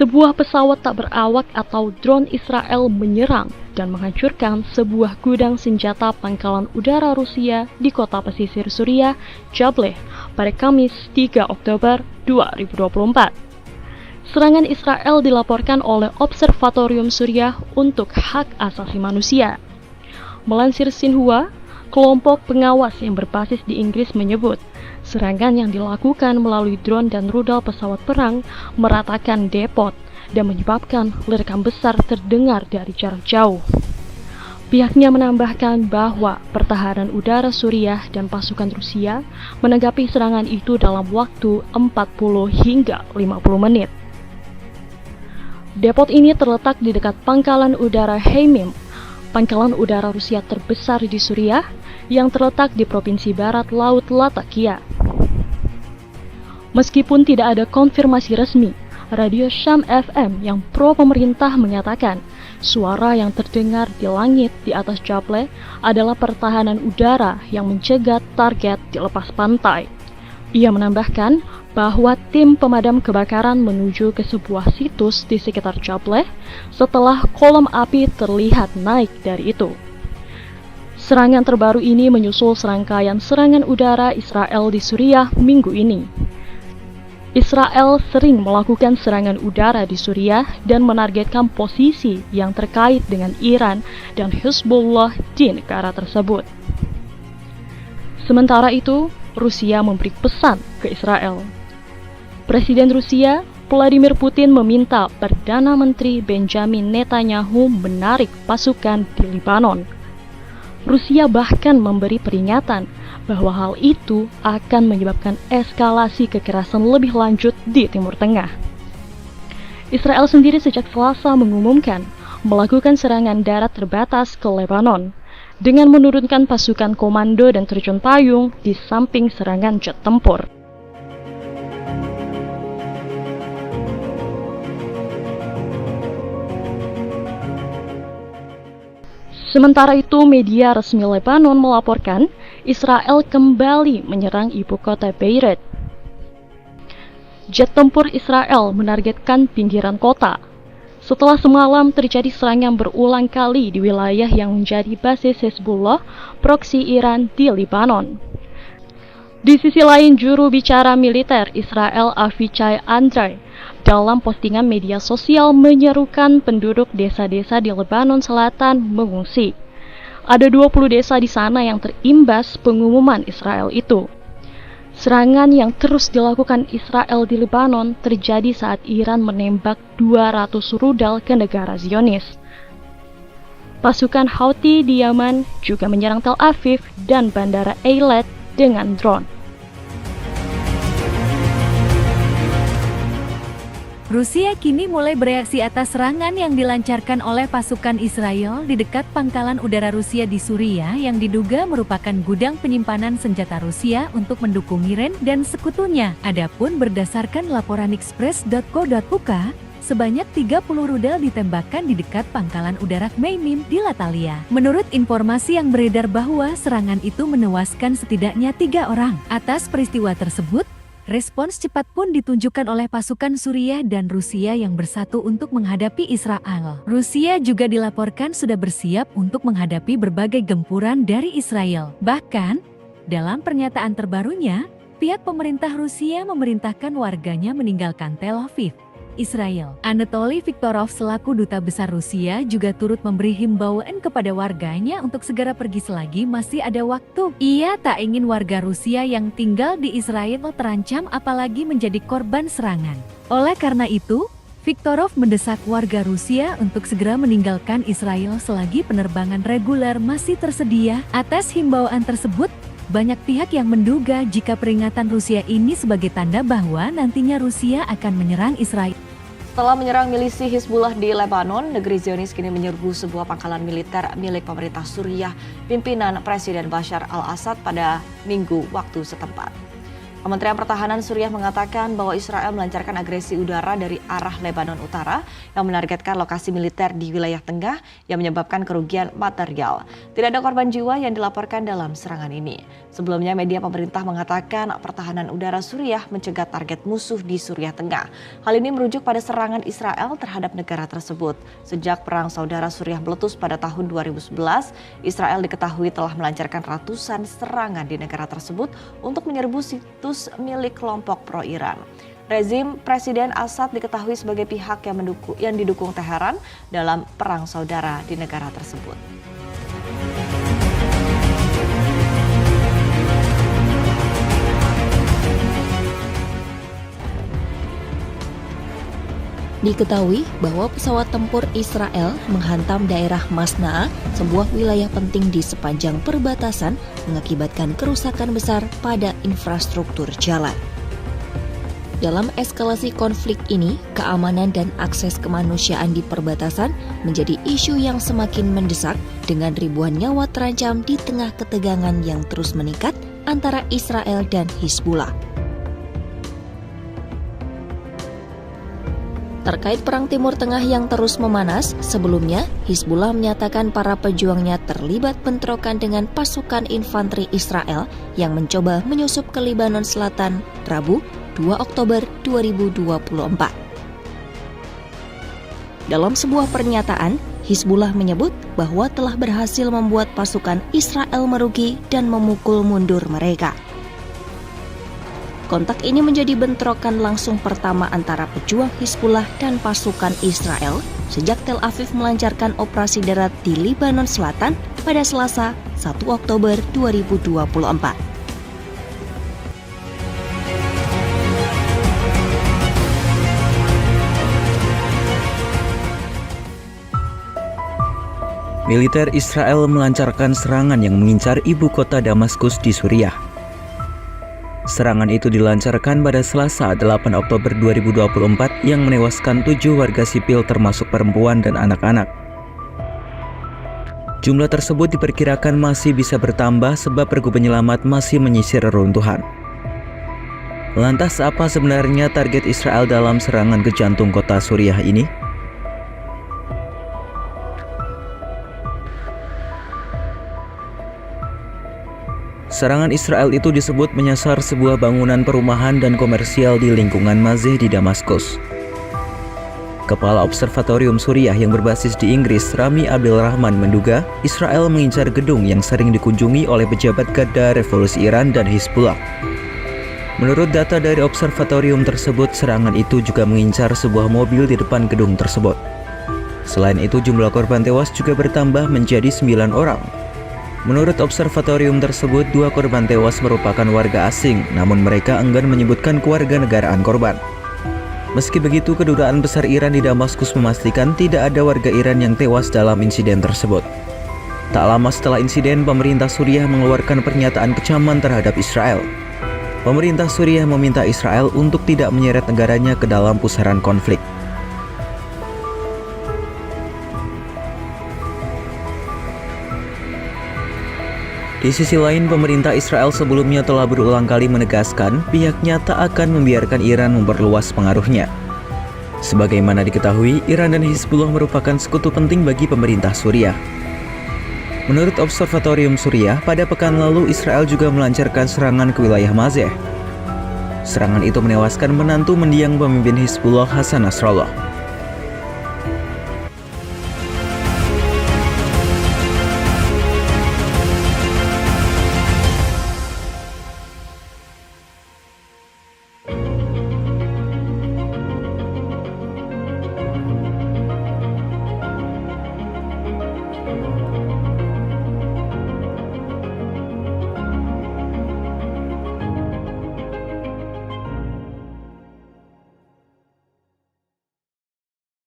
sebuah pesawat tak berawak atau drone Israel menyerang dan menghancurkan sebuah gudang senjata pangkalan udara Rusia di kota pesisir Suriah, Jableh, pada Kamis 3 Oktober 2024. Serangan Israel dilaporkan oleh Observatorium Suriah untuk Hak Asasi Manusia. Melansir Xinhua, kelompok pengawas yang berbasis di Inggris menyebut, serangan yang dilakukan melalui drone dan rudal pesawat perang meratakan depot dan menyebabkan ledakan besar terdengar dari jarak jauh. Pihaknya menambahkan bahwa pertahanan udara Suriah dan pasukan Rusia menanggapi serangan itu dalam waktu 40 hingga 50 menit. Depot ini terletak di dekat pangkalan udara Heimim, pangkalan udara Rusia terbesar di Suriah yang terletak di provinsi barat laut Latakia. Meskipun tidak ada konfirmasi resmi, Radio Syam FM yang pro pemerintah menyatakan suara yang terdengar di langit di atas Jableh adalah pertahanan udara yang mencegat target di lepas pantai. Ia menambahkan bahwa tim pemadam kebakaran menuju ke sebuah situs di sekitar Jableh setelah kolom api terlihat naik dari itu. Serangan terbaru ini menyusul serangkaian serangan udara Israel di Suriah minggu ini. Israel sering melakukan serangan udara di Suriah dan menargetkan posisi yang terkait dengan Iran dan Hezbollah di negara tersebut. Sementara itu, Rusia memberi pesan ke Israel. Presiden Rusia, Vladimir Putin meminta Perdana Menteri Benjamin Netanyahu menarik pasukan di Lebanon. Rusia bahkan memberi peringatan bahwa hal itu akan menyebabkan eskalasi kekerasan lebih lanjut di Timur Tengah. Israel sendiri sejak Selasa mengumumkan melakukan serangan darat terbatas ke Lebanon dengan menurunkan pasukan komando dan terjun payung di samping serangan jet tempur. Sementara itu, media resmi Lebanon melaporkan Israel kembali menyerang ibu kota Beirut. Jet tempur Israel menargetkan pinggiran kota setelah semalam terjadi serangan berulang kali di wilayah yang menjadi basis Hezbollah, proksi Iran di Lebanon. Di sisi lain, juru bicara militer Israel Avichai Andrei dalam postingan media sosial menyerukan penduduk desa-desa di Lebanon Selatan mengungsi. Ada 20 desa di sana yang terimbas pengumuman Israel itu. Serangan yang terus dilakukan Israel di Lebanon terjadi saat Iran menembak 200 rudal ke negara Zionis. Pasukan Houthi di Yaman juga menyerang Tel Aviv dan bandara Eilat dengan drone. Rusia kini mulai bereaksi atas serangan yang dilancarkan oleh pasukan Israel di dekat pangkalan udara Rusia di Suriah yang diduga merupakan gudang penyimpanan senjata Rusia untuk mendukung Iran dan sekutunya. Adapun berdasarkan laporan express.co.uk, sebanyak 30 rudal ditembakkan di dekat pangkalan udara Khmeimim di Latakia. Menurut informasi yang beredar bahwa serangan itu menewaskan setidaknya 3 orang. Atas peristiwa tersebut, respons cepat pun ditunjukkan oleh pasukan Suriah dan Rusia yang bersatu untuk menghadapi Israel. Rusia juga dilaporkan sudah bersiap untuk menghadapi berbagai gempuran dari Israel. Bahkan, dalam pernyataan terbarunya, pihak pemerintah Rusia memerintahkan warganya meninggalkan Tel Aviv, Israel. Anatoly Viktorov selaku duta besar Rusia juga turut memberi himbauan kepada warganya untuk segera pergi selagi masih ada waktu. Ia tak ingin warga Rusia yang tinggal di Israel terancam apalagi menjadi korban serangan. Oleh karena itu, Viktorov mendesak warga Rusia untuk segera meninggalkan Israel selagi penerbangan reguler masih tersedia. Atas himbauan tersebut, banyak pihak yang menduga jika peringatan Rusia ini sebagai tanda bahwa nantinya Rusia akan menyerang Israel. Setelah menyerang milisi Hizbullah di Lebanon, negeri Zionis kini menyerbu sebuah pangkalan militer milik pemerintah Suriah pimpinan Presiden Bashar al-Assad pada Minggu waktu setempat. Kementerian Pertahanan Suriah mengatakan bahwa Israel melancarkan agresi udara dari arah Lebanon Utara yang menargetkan lokasi militer di wilayah tengah yang menyebabkan kerugian material. Tidak ada korban jiwa yang dilaporkan dalam serangan ini. Sebelumnya media pemerintah mengatakan pertahanan udara Suriah mencegah target musuh di Suriah Tengah. Hal ini merujuk pada serangan Israel terhadap negara tersebut. Sejak perang saudara Suriah meletus pada tahun 2011, Israel diketahui telah melancarkan ratusan serangan di negara tersebut untuk menyerbu situs milik kelompok pro-Iran. Rezim Presiden Assad diketahui sebagai pihak yang didukung Teheran dalam perang saudara di negara tersebut. Diketahui bahwa pesawat tempur Israel menghantam daerah Masna'a, sebuah wilayah penting di sepanjang perbatasan, mengakibatkan kerusakan besar pada infrastruktur jalan. Dalam eskalasi konflik ini, keamanan dan akses kemanusiaan di perbatasan menjadi isu yang semakin mendesak dengan ribuan nyawa terancam di tengah ketegangan yang terus meningkat antara Israel dan Hizbullah. Terkait Perang Timur Tengah yang terus memanas, sebelumnya Hizbullah menyatakan para pejuangnya terlibat bentrokan dengan pasukan infanteri Israel yang mencoba menyusup ke Lebanon Selatan Rabu 2 Oktober 2024. Dalam sebuah pernyataan, Hizbullah menyebut bahwa telah berhasil membuat pasukan Israel merugi dan memukul mundur mereka. Kontak ini menjadi bentrokan langsung pertama antara pejuang Hizbullah dan pasukan Israel sejak Tel Aviv melancarkan operasi darat di Lebanon Selatan pada Selasa 1 Oktober 2024. Militer Israel melancarkan serangan yang mengincar ibu kota Damaskus di Suriah. Serangan itu dilancarkan pada Selasa 8 Oktober 2024 yang menewaskan 7 warga sipil termasuk perempuan dan anak-anak. Jumlah tersebut diperkirakan masih bisa bertambah sebab regu penyelamat masih menyisir reruntuhan. Lantas apa sebenarnya target Israel dalam serangan ke jantung kota Suriah ini? Serangan Israel itu disebut menyasar sebuah bangunan perumahan dan komersial di lingkungan Mazeh di Damaskus. Kepala Observatorium Suriah yang berbasis di Inggris, Rami Abdelrahman, menduga Israel mengincar gedung yang sering dikunjungi oleh pejabat Garda Revolusi Iran dan Hizbullah. Menurut data dari observatorium tersebut, serangan itu juga mengincar sebuah mobil di depan gedung tersebut. Selain itu, jumlah korban tewas juga bertambah menjadi 9 orang. Menurut observatorium tersebut, 2 korban tewas merupakan warga asing, namun mereka enggan menyebutkan kewarganegaraan korban. Meski begitu, Kedutaan Besar Iran di Damaskus memastikan tidak ada warga Iran yang tewas dalam insiden tersebut. Tak lama setelah insiden, pemerintah Suriah mengeluarkan pernyataan kecaman terhadap Israel. Pemerintah Suriah meminta Israel untuk tidak menyeret negaranya ke dalam pusaran konflik. Di sisi lain, pemerintah Israel sebelumnya telah berulang kali menegaskan pihaknya tak akan membiarkan Iran memperluas pengaruhnya. Sebagaimana diketahui, Iran dan Hizbullah merupakan sekutu penting bagi pemerintah Suriah. Menurut Observatorium Suriah, pada pekan lalu Israel juga melancarkan serangan ke wilayah Mazeh. Serangan itu menewaskan menantu mendiang pemimpin Hizbullah Hassan Nasrallah.